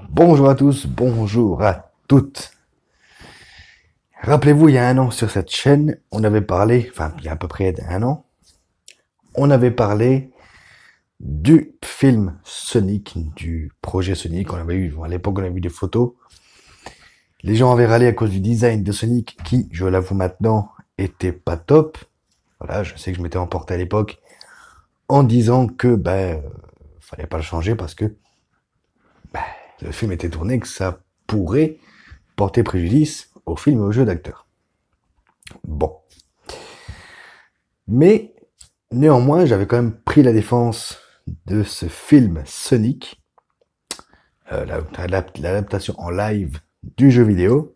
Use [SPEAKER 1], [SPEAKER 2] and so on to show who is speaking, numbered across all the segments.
[SPEAKER 1] Bonjour à tous, bonjour à toutes. Rappelez-vous, il y a un an sur cette chaîne, on avait parlé, enfin il y a à peu près un an, on avait parlé du film Sonic, du projet Sonic. On avait eu, à l'époque on avait vu des photos. Les gens avaient râlé à cause du design de Sonic qui, je l'avoue maintenant, était pas top. Voilà, je sais que je m'étais emporté à l'époque en disant que fallait pas le changer parce que ben, le film était tourné, que ça pourrait porter préjudice au film et au jeu d'acteur. Bon. Mais néanmoins, j'avais quand même pris la défense de ce film Sonic, l'adaptation en live du jeu vidéo.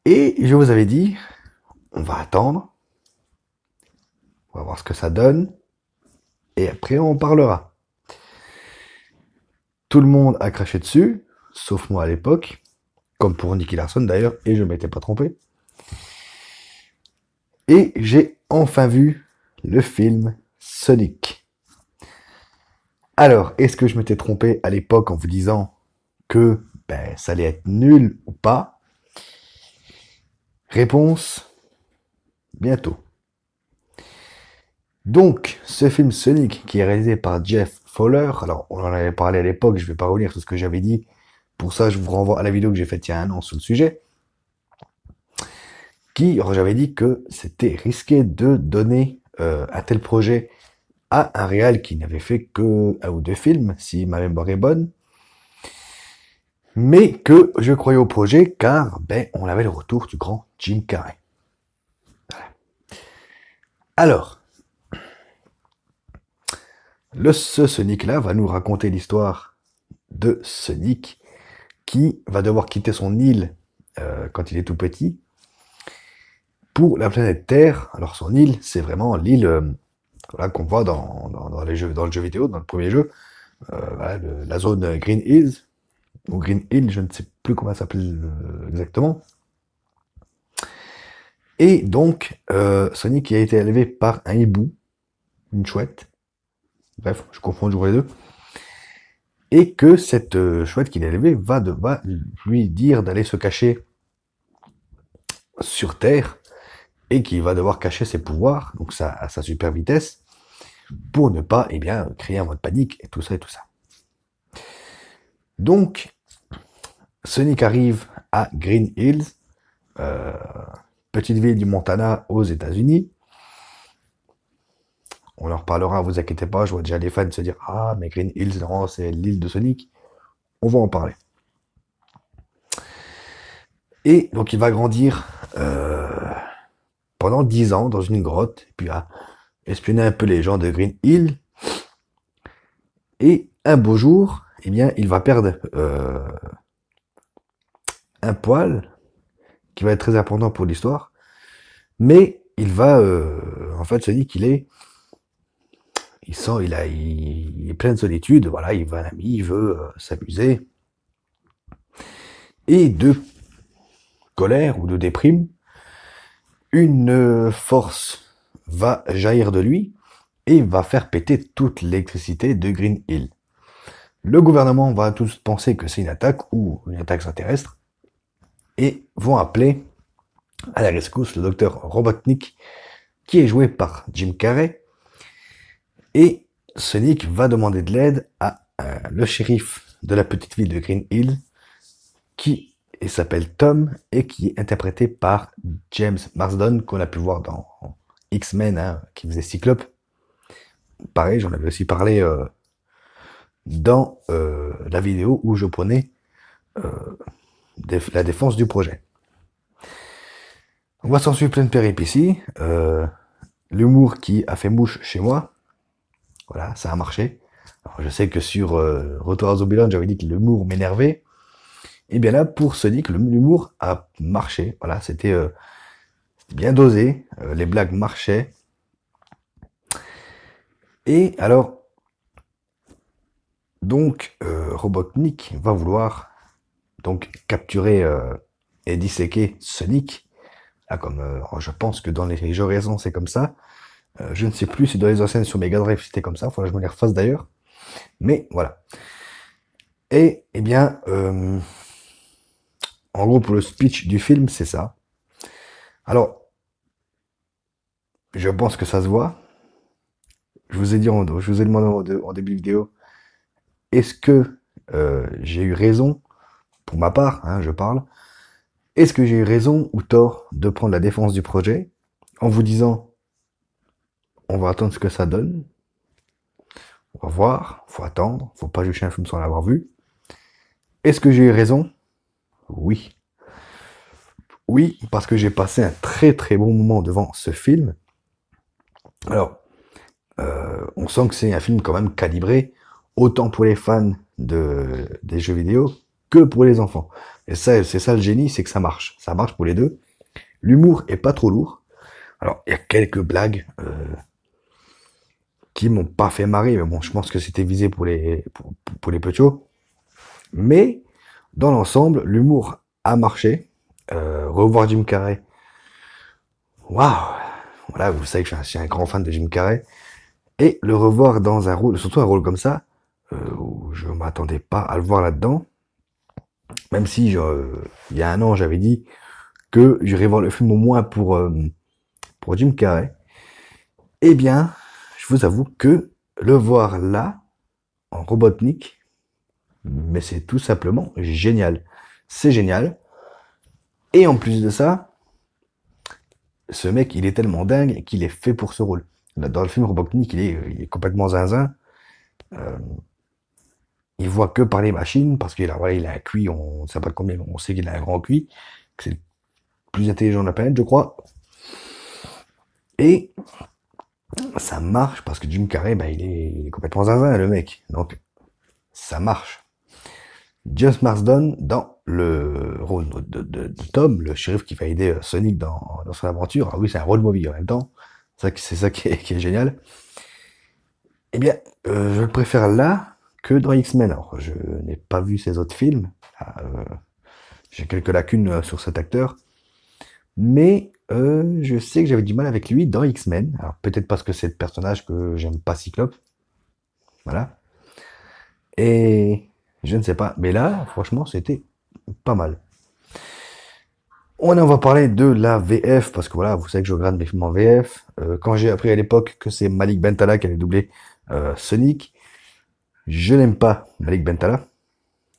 [SPEAKER 1] Et je vous avais dit, on va attendre, on va voir ce que ça donne, et après on parlera. Tout le monde a craché dessus, sauf moi à l'époque, comme pour Nicky Larson d'ailleurs, et je ne m'étais pas trompé. Et j'ai enfin vu le film Sonic. Alors, est-ce que je m'étais trompé à l'époque en vous disant que ça allait être nul ou pas? Réponse, bientôt. Donc, ce film Sonic, qui est réalisé par Jeff Fowler, alors on en avait parlé à l'époque, je ne vais pas revenir sur ce que j'avais dit, pour ça je vous renvoie à la vidéo que j'ai faite il y a un an sur le sujet, j'avais dit que c'était risqué de donner un tel projet à un réal qui n'avait fait que un ou deux films, si ma mémoire est bonne, mais que je croyais au projet car on avait le retour du grand Jim Carrey. Voilà. Alors, ce Sonic-là va nous raconter l'histoire de Sonic qui va devoir quitter son île quand il est tout petit pour la planète Terre. Alors son île, c'est vraiment l'île voilà, qu'on voit dans le jeu vidéo, dans le premier jeu, voilà, la zone Green Hills, ou Green Hill, je ne sais plus comment ça s'appelle exactement. Et donc, Sonic a été élevé par un hibou, une chouette, bref, je confonds toujours les deux, et que cette chouette qu'il a élevée va lui dire d'aller se cacher sur Terre, et qu'il va devoir cacher ses pouvoirs, donc à sa super vitesse, pour ne pas créer un mode panique, et tout ça et tout ça. Donc, Sonic arrive à Green Hills, petite ville du Montana aux États-Unis. On en reparlera, vous inquiétez pas, je vois déjà les fans se dire ah mais Green Hills, non, c'est l'île de Sonic. On va en parler. Et donc il va grandir pendant 10 ans dans une grotte, et puis à espionner un peu les gens de Green Hill. Et un beau jour, il va perdre un poil qui va être très important pour l'histoire, mais il va en fait se dire qu'il est il est plein de solitude, voilà, il veut un ami, il veut s'amuser, et de colère ou de déprime, une force va jaillir de lui et va faire péter toute l'électricité de Green Hill. Le gouvernement va tous penser que c'est une attaque ou une attaque extraterrestre et vont appeler à la rescousse le docteur Robotnik, qui est joué par Jim Carrey, et Sonic va demander de l'aide à le shérif de la petite ville de Green Hill, qui s'appelle Tom et qui est interprété par James Marsden, qu'on a pu voir dans X-Men, hein, qui faisait Cyclope. Pareil, j'en avais aussi parlé dans la vidéo où je prenais la défense du projet. On va s'en suivre plein de péripéties. L'humour qui a fait mouche chez moi. Voilà, ça a marché. Alors, je sais que sur Retour à Zombieland, j'avais dit que l'humour m'énervait. Et bien là, pour Sonic, l'humour a marché. Voilà, c'était bien dosé. Les blagues marchaient. Et alors, donc, Robotnik va vouloir donc capturer et disséquer Sonic. Là, comme je pense que dans les jeux récents, c'est comme ça. Je ne sais plus si dans les anciennes sur Mega Drive c'était comme ça. Faudrait que je me les refasse d'ailleurs. Mais voilà. Et, eh bien, en gros, pour le speech du film, c'est ça. Alors, je pense que ça se voit. Je vous ai demandé en début de vidéo, est-ce que j'ai eu raison, pour ma part, hein, je parle, est-ce que j'ai eu raison ou tort de prendre la défense du projet en vous disant, on va attendre ce que ça donne, on va voir, faut attendre, faut pas juger un film sans l'avoir vu. Est-ce que j'ai eu raison? Oui. Oui, parce que j'ai passé un très très bon moment devant ce film. Alors, on sent que c'est un film quand même calibré autant pour les fans des jeux vidéo que pour les enfants. Et ça, c'est ça le génie, c'est que ça marche. Ça marche pour les deux. L'humour est pas trop lourd. Alors, il y a quelques blagues qui m'ont pas fait marrer, mais bon, je pense que c'était visé pour les petits. Mais, dans l'ensemble, l'humour a marché. Revoir Jim Carrey. Waouh! Voilà, vous savez que je suis un grand fan de Jim Carrey. Et le revoir dans un rôle, surtout un rôle comme ça, où je m'attendais pas à le voir là-dedans, même si il y a un an j'avais dit que j'irais voir le film au moins pour Jim Carrey, eh bien, je vous avoue que le voir là, en Robotnik, mais c'est tout simplement génial. C'est génial. Et en plus de ça, ce mec, il est tellement dingue qu'il est fait pour ce rôle. Dans le film Robotnik, il est complètement zinzin. Il voit que par les machines, parce qu'il a, voilà, il a un QI, on ne sait pas combien, on sait qu'il a un grand QI, que c'est le plus intelligent de la planète, je crois. Et ça marche, parce que Jim Carrey, bah, il est complètement zinzin, le mec. Donc, ça marche. James Marsden, dans le rôle de Tom, le shérif qui va aider Sonic dans son aventure, ah oui, c'est un road movie en même temps, c'est ça qui est génial. Eh bien, je le préfère là que dans X-Men. Alors, je n'ai pas vu ses autres films. J'ai quelques lacunes sur cet acteur. Mais je sais que j'avais du mal avec lui dans X-Men. Alors, peut-être parce que c'est le personnage que j'aime pas Cyclope. Voilà. Et je ne sais pas. Mais là, franchement, c'était pas mal. On en va parler de la VF, parce que voilà, vous savez que je regarde mes films en VF. Quand j'ai appris à l'époque que c'est Malik Bentala qui allait doubler Sonic, je n'aime pas Malik Bentala.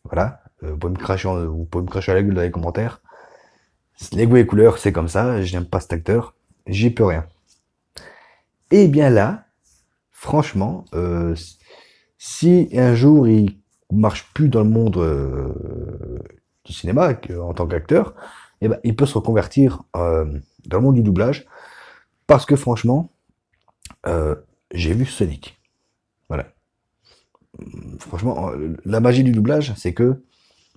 [SPEAKER 1] Voilà. Vous pouvez me cracher à la gueule dans les commentaires. Les goûts et couleurs, c'est comme ça. Je n'aime pas cet acteur. J'y peux rien. Et bien là, franchement, si un jour il marche plus dans le monde du cinéma en tant qu'acteur, eh ben, il peut se reconvertir dans le monde du doublage. Parce que franchement, j'ai vu Sonic. Voilà. Franchement, la magie du doublage, c'est que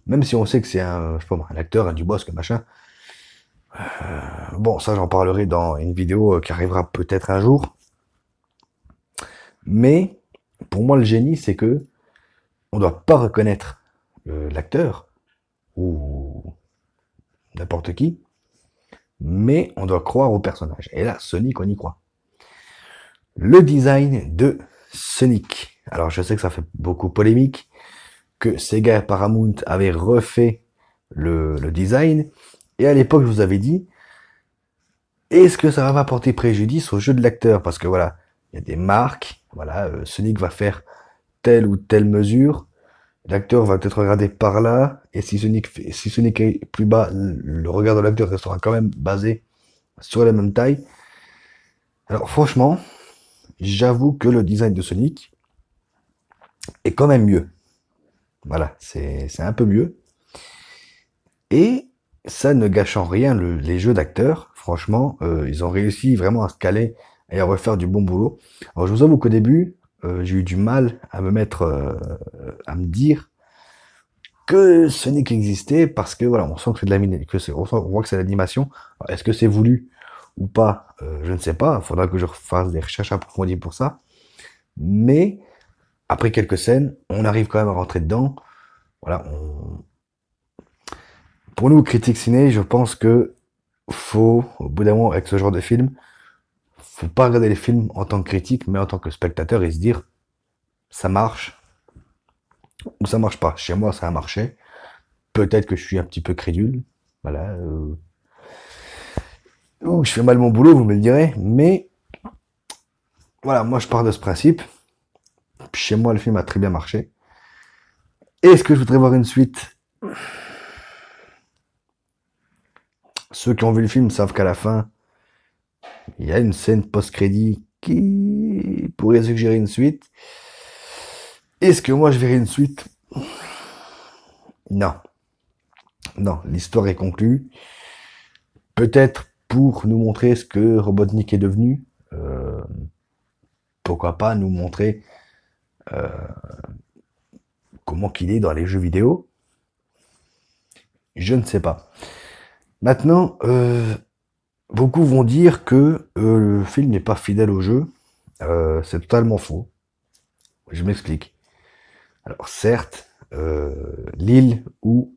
[SPEAKER 1] même si on sait que c'est un, je sais pas, un acteur, un Dubosc, machin, bon, ça j'en parlerai dans une vidéo qui arrivera peut-être un jour. Mais pour moi, le génie, c'est que on doit pas reconnaître l'acteur ou n'importe qui, mais on doit croire au personnage. Et là, Sonic, on y croit. Le design de Sonic. Alors, je sais que ça fait beaucoup polémique, que Sega et Paramount avaient refait le design. Et à l'époque, je vous avais dit, est-ce que ça va pas porter préjudice au jeu de l'acteur? Parce que voilà, il y a des marques, voilà, Sonic va faire telle ou telle mesure, l'acteur va peut-être regarder par là, et si Sonic est plus bas, le regard de l'acteur restera quand même basé sur la même taille. Alors franchement, j'avoue que le design de Sonic est quand même mieux. Voilà, c'est un peu mieux. Et ça ne gâche en rien les jeux d'acteurs. Franchement, ils ont réussi vraiment à se caler et à refaire du bon boulot. Alors je vous avoue qu'au début, j'ai eu du mal à à me dire que Sonic existait parce que voilà, on sent que c'est de on voit que c'est de l'animation. Est-ce que c'est voulu ou pas? Je ne sais pas. Il faudra que je fasse des recherches approfondies pour ça. Mais après quelques scènes, on arrive quand même à rentrer dedans. Voilà, pour nous, critiques ciné, je pense que faut, au bout d'un moment, avec ce genre de film, faut pas regarder les films en tant que critique, mais en tant que spectateur et se dire, ça marche, ou ça marche pas. Chez moi, ça a marché. Peut-être que je suis un petit peu crédule. Voilà. Ou je fais mal mon boulot, vous me le direz. Mais voilà, moi je pars de ce principe. Chez moi, le film a très bien marché. Est-ce que je voudrais voir une suite? Ceux qui ont vu le film savent qu'à la fin, il y a une scène post-crédit qui pourrait suggérer une suite. Est-ce que moi je verrai une suite? Non. Non, l'histoire est conclue. Peut-être pour nous montrer ce que Robotnik est devenu. Euh, Pourquoi pas nous montrer comment qu'il est dans les jeux vidéo. Je ne sais pas. Maintenant, beaucoup vont dire que le film n'est pas fidèle au jeu. C'est totalement faux. Je m'explique. Alors certes, l'île où,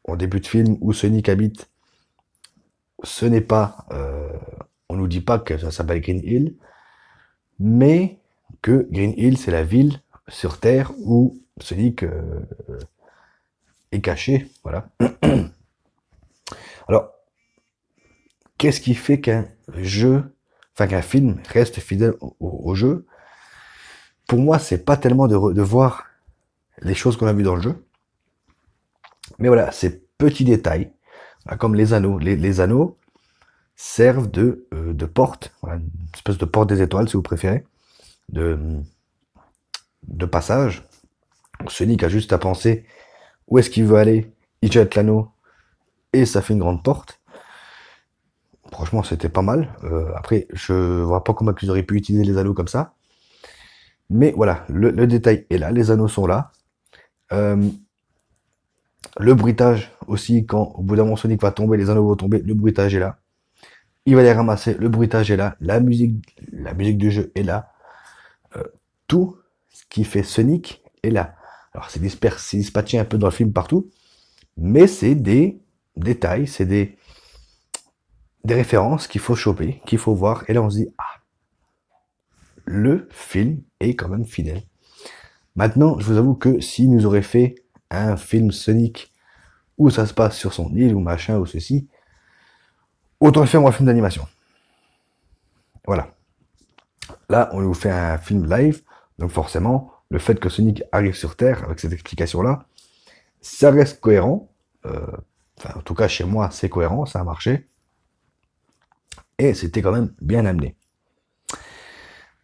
[SPEAKER 1] en début de film, où Sonic habite, ce n'est pas, on nous dit pas que ça s'appelle Green Hill, mais que Green Hill c'est la ville sur Terre où Sonic est caché, voilà. Alors, qu'est-ce qui fait qu'un jeu, enfin qu'un film reste fidèle au jeu? Pour moi, c'est pas tellement de voir les choses qu'on a vues dans le jeu, mais voilà, ces petits détails, comme les anneaux. Les anneaux servent de porte, voilà, une espèce de porte des étoiles si vous préférez, de, de passage. Sonic a juste à penser où est-ce qu'il veut aller, il jette l'anneau et ça fait une grande porte. Franchement, c'était pas mal. Après, je vois pas comment ils auraient pu utiliser les anneaux comme ça. Mais voilà, le détail est là, les anneaux sont là. Euh, le bruitage aussi, quand au bout d'un moment Sonic va tomber, les anneaux vont tomber, le bruitage est là. Il va les ramasser, le bruitage est là, la musique du jeu est là. Tout ce qui fait Sonic est là. Alors c'est dispatché un peu dans le film partout, mais c'est des détails, c'est des références qu'il faut choper, qu'il faut voir, et là on se dit, ah, le film est quand même fidèle. Maintenant, je vous avoue que s'il nous aurait fait un film Sonic où ça se passe sur son île ou machin ou ceci, autant le faire un film d'animation. Voilà. Là, on nous fait un film live, donc forcément, le fait que Sonic arrive sur Terre avec cette explication-là, ça reste cohérent. Enfin, en tout cas, chez moi, c'est cohérent, ça a marché. Et c'était quand même bien amené.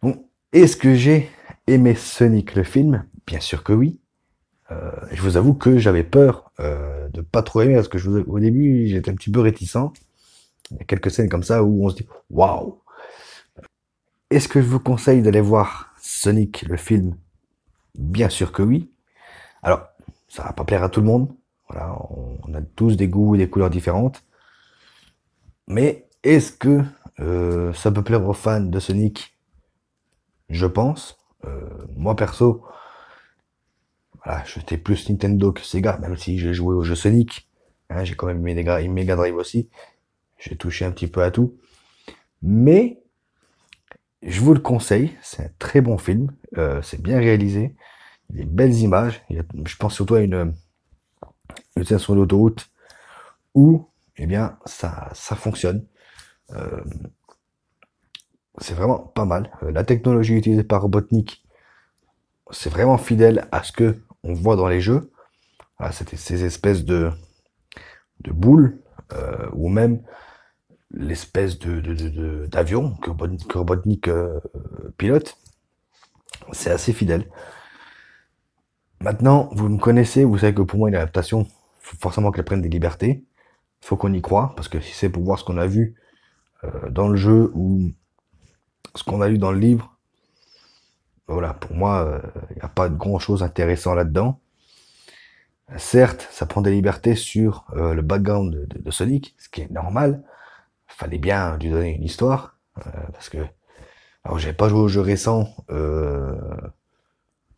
[SPEAKER 1] Bon, est-ce que j'ai aimé Sonic le film? Bien sûr que oui. Je vous avoue que j'avais peur de pas trop aimer parce que au début j'étais un petit peu réticent. Il y a quelques scènes comme ça où on se dit waouh. Est-ce que je vous conseille d'aller voir Sonic le film? Bien sûr que oui. Alors ça va pas plaire à tout le monde. Voilà, on a tous des goûts et des couleurs différentes. Mais est-ce que ça peut plaire aux fans de Sonic? Je pense. Moi perso, voilà, j'étais plus Nintendo que Sega, même si j'ai joué au jeu Sonic. Hein, j'ai quand même une Mega Drive aussi. J'ai touché un petit peu à tout. Mais je vous le conseille, c'est un très bon film. C'est bien réalisé. Il y a des belles images. Je pense surtout à une scène sur l'autoroute où eh bien, ça fonctionne. Euh, c'est vraiment pas mal. La technologie utilisée par Robotnik, c'est vraiment fidèle à ce que on voit dans les jeux. Voilà, c'était ces espèces de boules, ou même l'espèce d'avion que Robotnik pilote. C'est assez fidèle. Maintenant, vous me connaissez, vous savez que pour moi, une adaptation, faut forcément qu'elle prenne des libertés. Faut qu'on y croit, parce que si c'est pour voir ce qu'on a vu dans le jeu ou ce qu'on a lu dans le livre, voilà, pour moi, il n'y a pas de grand chose intéressant là-dedans. Certes, ça prend des libertés sur le background de Sonic, ce qui est normal. Fallait bien lui donner une histoire, parce que alors j'ai pas joué au jeu récent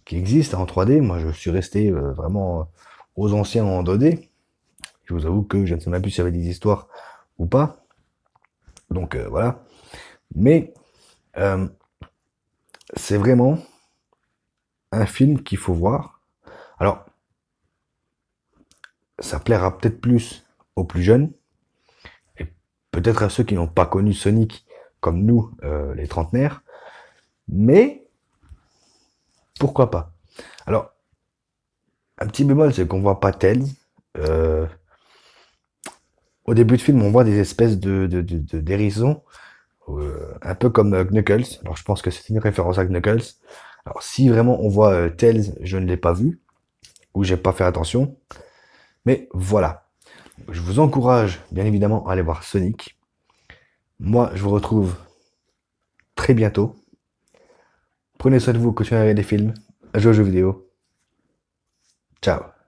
[SPEAKER 1] qui existe en 3D. Moi, je suis resté vraiment aux anciens en 2D. Je vous avoue que je ne sais même plus s'il y avait des histoires ou pas. Donc voilà. Mais euh, c'est vraiment un film qu'il faut voir. Alors, ça plaira peut-être plus aux plus jeunes, et peut-être à ceux qui n'ont pas connu Sonic, comme nous, les trentenaires, mais pourquoi pas. Alors, un petit bémol, c'est qu'on voit pas Tails. Euh, Au début de film, on voit des espèces d'hérissons, un peu comme Knuckles. Alors, je pense que c'est une référence à Knuckles. Alors, si vraiment on voit Tails, je ne l'ai pas vu, ou j'ai pas fait attention. Mais voilà. Je vous encourage, bien évidemment, à aller voir Sonic. Moi, je vous retrouve très bientôt. Prenez soin de vous, continuez à regarder des films, à jouer aux jeux vidéo. Ciao.